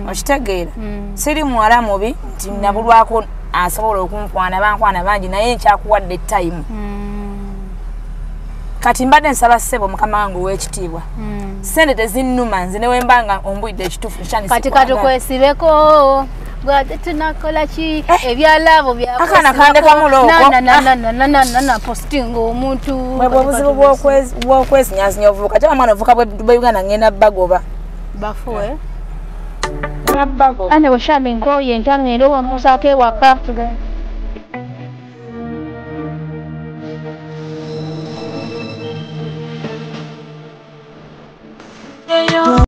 okitegeera siri muwala mubi nti nabulwako asobola okunkwana bankwana bangi naye nkyakuwadde time kati mbadde nsaba ssebo mukama wange ow'ekitiibwa sente tezinnuma nze newembanga ombulidde ekituufu kati katukwesibeko bwate tunakola ki ebyalabo akana kande kamuloko posting omuntu obuzibu bw'okwesinyaasinya ovubuka kyaba mwana ovuka bwe Uganda ngenda bagoba bafuwe ane washami nkoye ntangendo wamusaake waka